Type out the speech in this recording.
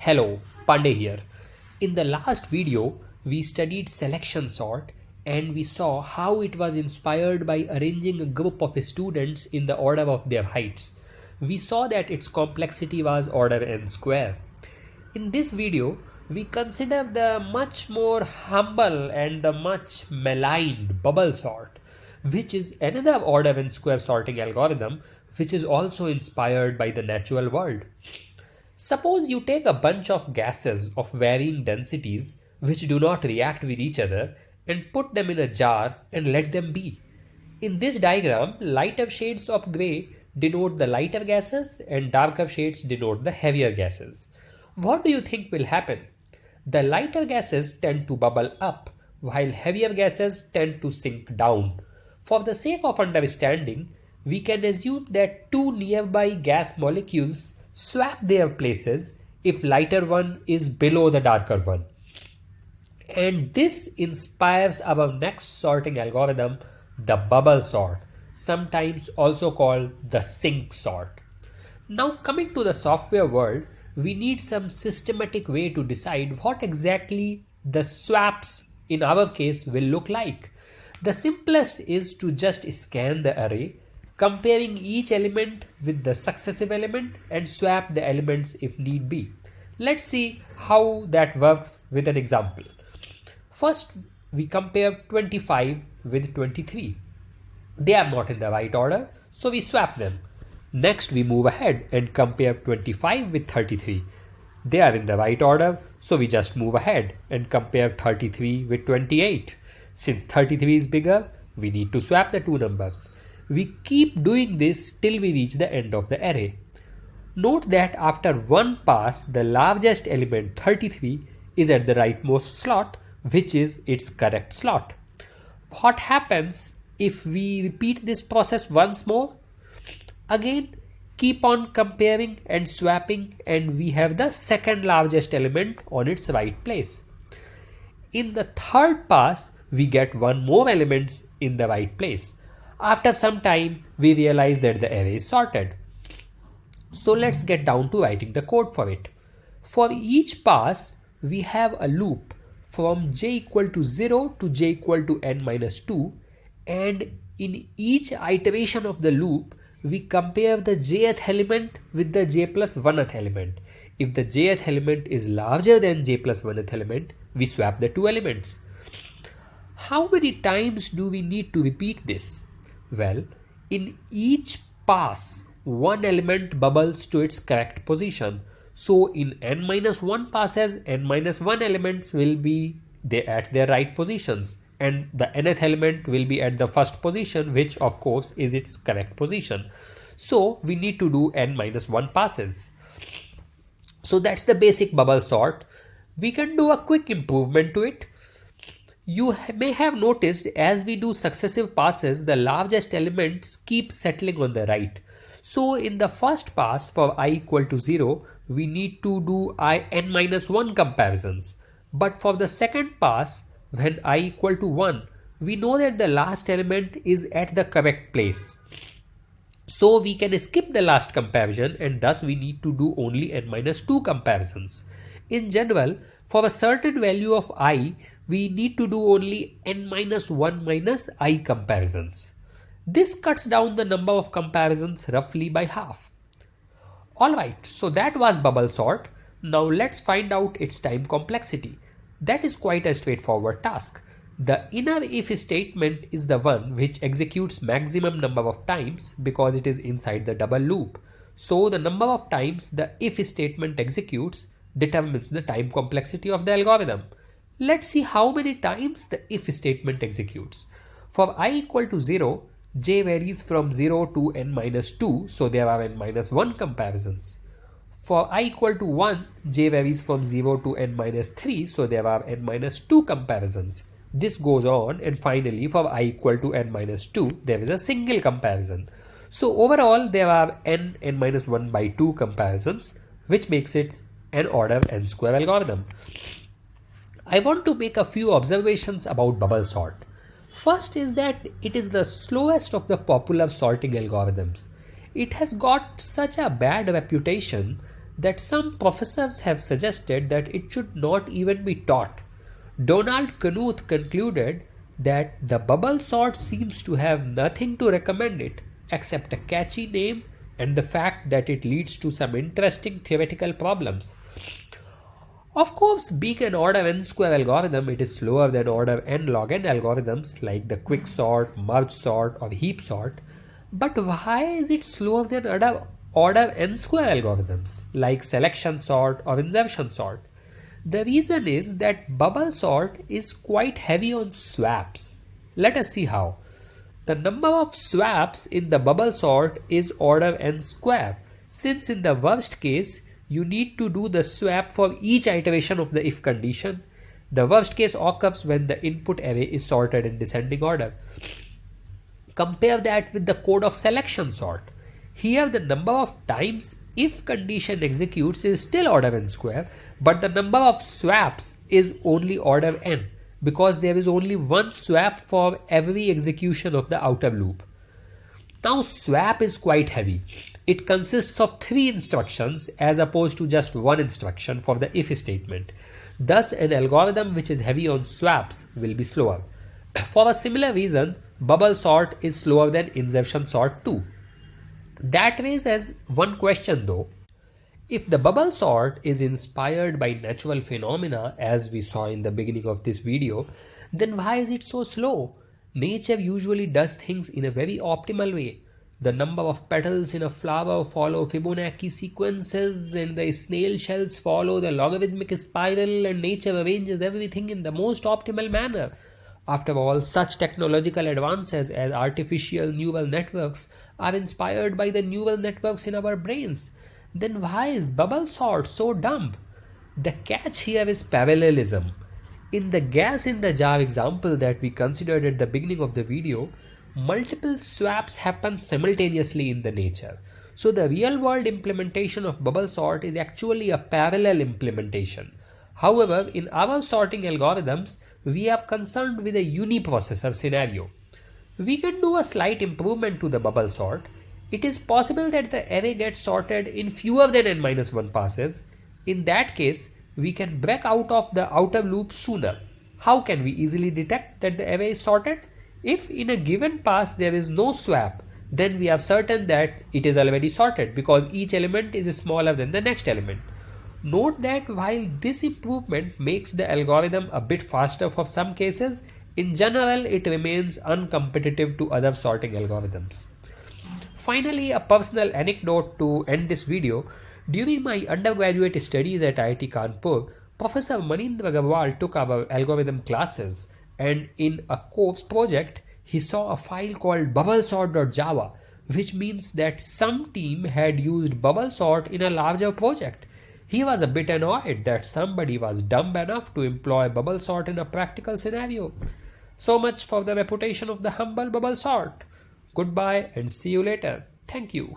Hello, Pandey here. In the last video, we studied selection sort and we saw how it was inspired by arranging a group of students in the order of their heights. We saw that its complexity was order n square. In this video, we consider the much more humble and the much maligned bubble sort, which is another order n square sorting algorithm which is also inspired by the natural world. Suppose you take a bunch of gases of varying densities which do not react with each other and put them in a jar and let them be. In this diagram, lighter shades of grey denote the lighter gases and darker shades denote the heavier gases. What do you think will happen? The lighter gases tend to bubble up while heavier gases tend to sink down. For the sake of understanding, we can assume that two nearby gas molecules swap their places if lighter one is below the darker one. And this inspires our next sorting algorithm, the bubble sort, sometimes also called the sink sort. Now coming to the software world, we need some systematic way to decide what exactly the swaps in our case will look like. The simplest is to just scan the array, comparing each element with the successive element and swap the elements if need be. Let's see how that works with an example. First, we compare 25 with 23. They are not in the right order, so we swap them. Next, we move ahead and compare 25 with 33. They are in the right order, so we just move ahead and compare 33 with 28. Since 33 is bigger, we need to swap the two numbers. We keep doing this till we reach the end of the array. Note that after one pass, the largest element 33 is at the rightmost slot, which is its correct slot. What happens if we repeat this process once more? Again, keep on comparing and swapping and we have the second largest element on its right place. In the third pass, we get one more element in the right place. After some time, we realize that the array is sorted. So let's get down to writing the code for it. For each pass, we have a loop from j equal to 0 to j equal to n minus 2, and in each iteration of the loop, we compare the jth element with the j plus 1th element. If the jth element is larger than j plus 1th element, we swap the two elements. How many times do we need to repeat this? Well, in each pass, one element bubbles to its correct position. So in n-1 passes, n-1 elements will be at their right positions and the nth element will be at the first position, which of course is its correct position. So we need to do n-1 passes. So that's the basic bubble sort. We can do a quick improvement to it. You may have noticed as we do successive passes, the largest elements keep settling on the right. So in the first pass for I equal to 0, we need to do n-1 comparisons. But for the second pass, when I equal to 1, we know that the last element is at the correct place. So we can skip the last comparison and thus we need to do only n-2 comparisons. In general, for a certain value of I, we need to do only n-1 minus I comparisons. This cuts down the number of comparisons roughly by half. Alright, so that was bubble sort. Now let's find out its time complexity. That is quite a straightforward task. The inner if statement is the one which executes maximum number of times because it is inside the double loop. So the number of times the if statement executes determines the time complexity of the algorithm. Let's see how many times the if statement executes. For I equal to 0, j varies from 0 to n-2, so there are n-1 comparisons. For I equal to 1, j varies from 0 to n-3, so there are n-2 comparisons. This goes on and finally for I equal to n-2, there is a single comparison. So overall there are n-1 by 2 comparisons, which makes it an order n square algorithm. I want to make a few observations about bubble sort. First is that it is the slowest of the popular sorting algorithms. It has got such a bad reputation that some professors have suggested that it should not even be taught. Donald Knuth concluded that the bubble sort seems to have nothing to recommend it except a catchy name and the fact that it leads to some interesting theoretical problems. Of course, being an order n square algorithm, it is slower than order n log n algorithms like the quick sort, merge sort, or heap sort. But why is it slower than order n square algorithms like selection sort or insertion sort? The reason is that bubble sort is quite heavy on swaps. Let us see how. The number of swaps in the bubble sort is order n square, since in the worst case, you need to do the swap for each iteration of the if condition. The worst case occurs when the input array is sorted in descending order. Compare that with the code of selection sort. Here the number of times if condition executes is still order n square, but the number of swaps is only order n because there is only one swap for every execution of the outer loop. Now swap is quite heavy. It consists of 3 instructions as opposed to just one instruction for the if statement. Thus an algorithm which is heavy on swaps will be slower. For a similar reason, bubble sort is slower than insertion sort too. That raises one question though. If the bubble sort is inspired by natural phenomena as we saw in the beginning of this video, then why is it so slow? Nature usually does things in a very optimal way. The number of petals in a flower follow Fibonacci sequences and the snail shells follow the logarithmic spiral, and nature arranges everything in the most optimal manner. After all, such technological advances as artificial neural networks are inspired by the neural networks in our brains. Then why is bubble sort so dumb? The catch here is parallelism. In the gas in the jar example that we considered at the beginning of the video, multiple swaps happen simultaneously in the nature. So the real world implementation of bubble sort is actually a parallel implementation. However, in our sorting algorithms, we are concerned with a uniprocessor scenario. We can do a slight improvement to the bubble sort. It is possible that the array gets sorted in fewer than n-1 passes. In that case, we can break out of the outer loop sooner. How can we easily detect that the array is sorted? If in a given pass there is no swap, then we are certain that it is already sorted because each element is smaller than the next element. Note that while this improvement makes the algorithm a bit faster for some cases, in general it remains uncompetitive to other sorting algorithms. Finally, a personal anecdote to end this video. During my undergraduate studies at IIT Kanpur, Professor Manindra Agarwal took our algorithm classes, and in a course project, he saw a file called bubblesort.java, which means that some team had used bubble sort in a larger project. He was a bit annoyed that somebody was dumb enough to employ bubble sort in a practical scenario. So much for the reputation of the humble bubble sort. Goodbye and see you later. Thank you.